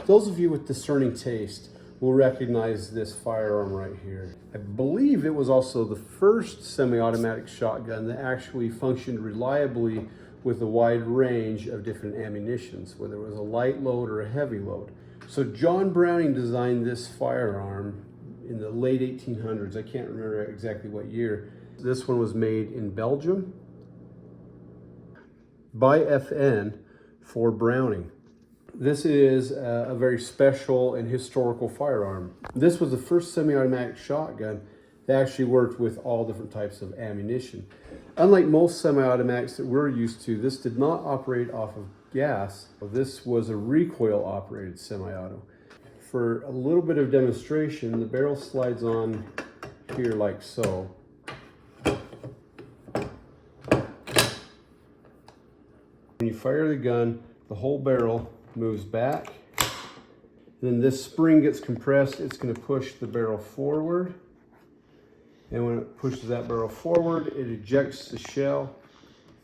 Those of you with discerning taste will recognize this firearm right here. I believe it was also the first semi-automatic shotgun that actually functioned reliably with a wide range of different ammunitions, whether it was a light load or a heavy load. So John Browning designed this firearm in the late 1800s. I can't remember exactly what year. This one was made in Belgium by FN for Browning. This is a very special and historical firearm. This was the first semi-automatic shotgun that actually worked with all different types of ammunition. Unlike most semi-automatics that we're used to, this did not operate off of gas. This was a recoil-operated semi-auto. For a little bit of demonstration, the barrel slides on here like so. When you fire the gun, the whole barrel moves back. Then this spring gets compressed, it's going to push the barrel forward. And when it pushes that barrel forward, it ejects the shell.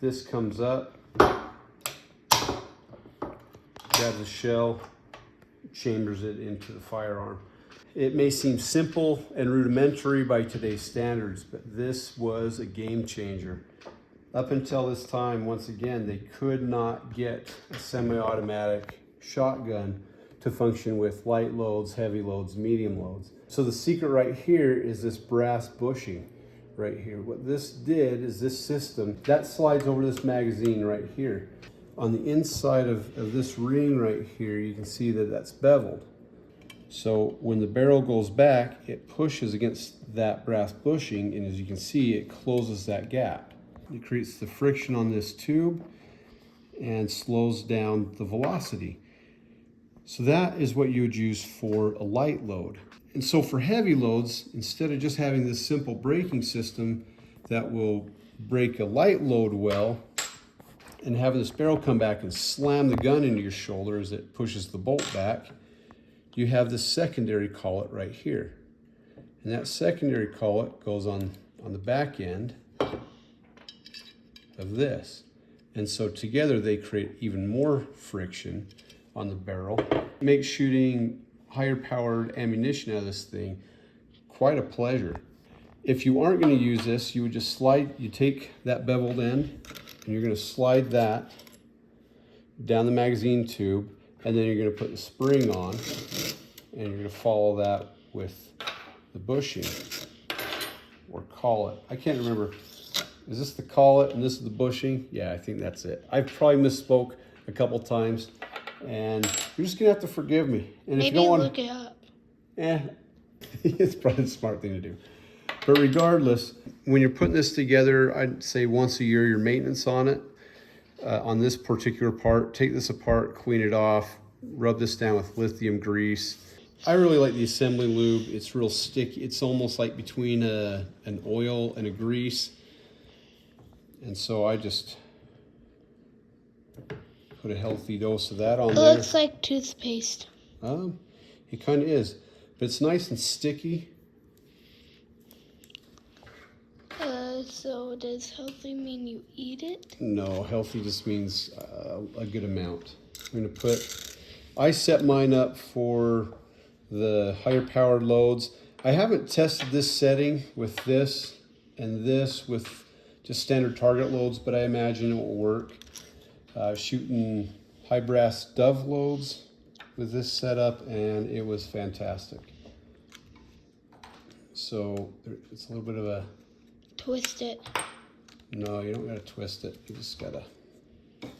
This comes up, grabs the shell, chambers it into the firearm. It may seem simple and rudimentary by today's standards, but this was a game changer. Up until this time, once again, they could not get a semi-automatic shotgun to function with light loads, heavy loads, medium loads. So the secret right here is this brass bushing right here. What this did is this system, that slides over this magazine right here. On the inside of this ring right here, you can see that that's beveled. So when the barrel goes back, it pushes against that brass bushing, and as you can see, it closes that gap. It creates the friction on this tube and slows down the velocity. So that is what you would use for a light load. And so for heavy loads, instead of just having this simple braking system that will brake a light load well and having this barrel come back and slam the gun into your shoulder as it pushes the bolt back, you have this secondary collet right here. And that secondary collet goes on the back end of this. And so together they create even more friction on the barrel. It makes shooting higher powered ammunition out of this thing quite a pleasure. If you aren't going to use this, you would just you take that beveled end and you're going to slide that down the magazine tube, and then you're going to put the spring on and you're going to follow that with the bushing or collet. I can't remember. Is this the collet and this is the bushing? Yeah, I think that's it. I've probably misspoke a couple times, and you're just gonna have to forgive me. And maybe if you don't want look it up. It's probably the smart thing to do. But regardless, when you're putting this together, I'd say once a year, your maintenance on it, on this particular part, take this apart, clean it off, rub this down with lithium grease. I really like the assembly lube. It's real sticky. It's almost like between an oil and a grease. And so I just put a healthy dose of that on there. It looks like toothpaste. It kind of is, but it's nice and sticky. So does healthy mean you eat it? No, healthy just means a good amount. I set mine up for the higher powered loads. I haven't tested this setting with this and this with just standard target loads, but I imagine it will work. Shooting high brass dove loads with this setup, and it was fantastic. So it's a little bit of a... Twist it. No, you don't gotta twist it. You just gotta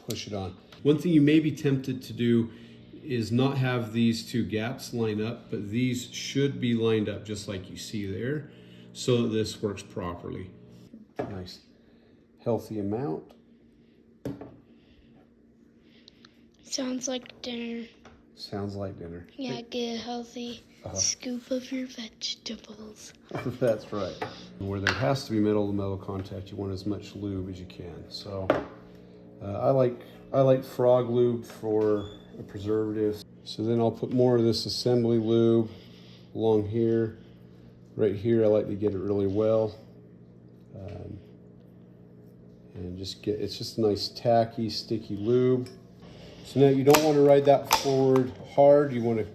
push it on. One thing you may be tempted to do is not have these two gaps line up, but these should be lined up just like you see there, so that this works properly. Nice. Healthy amount. Sounds like dinner. Sounds like dinner. Yeah, get a healthy scoop of your vegetables. That's right. Where there has to be metal-to-metal contact, you want as much lube as you can. So I like frog lube for a preservative. So then I'll put more of this assembly lube along here. Right here, I like to get it really well. And it's just a nice tacky, sticky lube. So now you don't want to ride that forward hard. You want to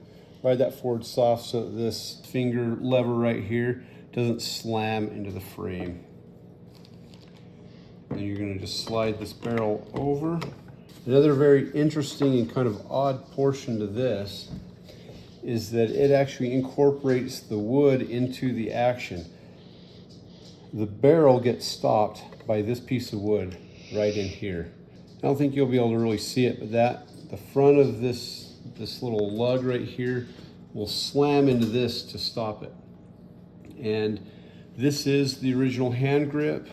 ride that forward soft so that this finger lever right here doesn't slam into the frame. And you're going to just slide this barrel over. Another very interesting and kind of odd portion to this is that it actually incorporates the wood into the action. The barrel gets stopped by this piece of wood right in here. I don't think you'll be able to really see it, but the front of this little lug right here will slam into this to stop it. And this is the original hand grip.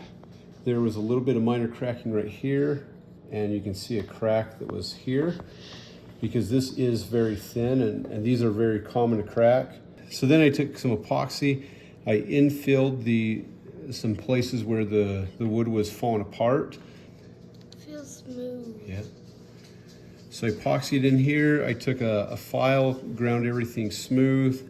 There was a little bit of minor cracking right here, and you can see a crack that was here because this is very thin and these are very common to crack. So then I took some epoxy, I infilled some places where the wood was falling apart. Feels smooth. Yeah. So I epoxied in here. I took a file, ground everything smooth,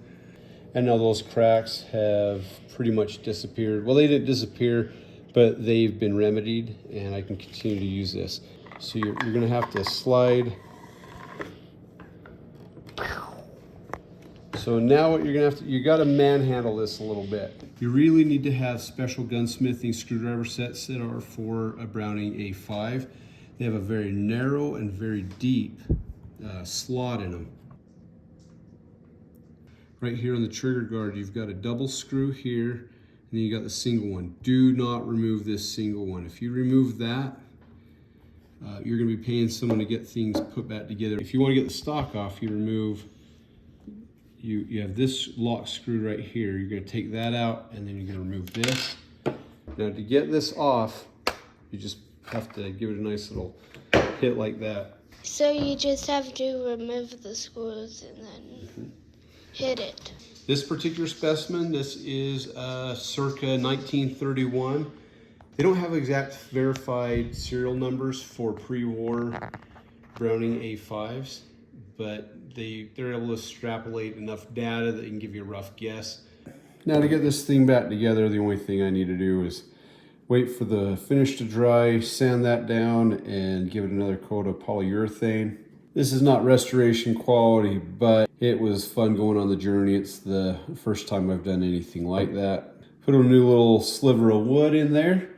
and now those cracks have pretty much disappeared. Well, they didn't disappear, but they've been remedied, and I can continue to use this. So you're gonna have to slide. So now what you're gonna have to, you gotta manhandle this a little bit. You really need to have special gunsmithing screwdriver sets that are for a Browning A5. They have a very narrow and very deep slot in them. Right here on the trigger guard, you've got a double screw here, and then you got the single one. Do not remove this single one. If you remove that, you're gonna be paying someone to get things put back together. If you wanna get the stock off, you remove, you have this lock screw right here. You're gonna take that out, and then you're gonna remove this. Now to get this off, you just have to give it a nice little hit like that. So you just have to remove the screws and then hit it. This particular specimen, this is circa 1931. They don't have exact verified serial numbers for pre-war Browning A5s, but they're able to extrapolate enough data that you can give you a rough guess. Now to get this thing back together, the only thing I need to do is wait for the finish to dry, sand that down, and give it another coat of polyurethane. This is not restoration quality, but it was fun going on the journey. It's the first time I've done anything like that. Put a new little sliver of wood in there,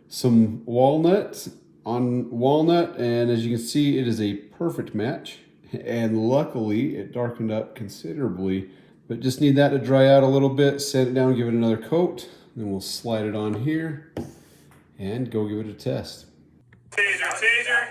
some walnut on walnut, and as you can see, it is a perfect match. And luckily, it darkened up considerably, but just need that to dry out a little bit, sand it down, give it another coat, then we'll slide it on here and go give it a test. Taser, taser.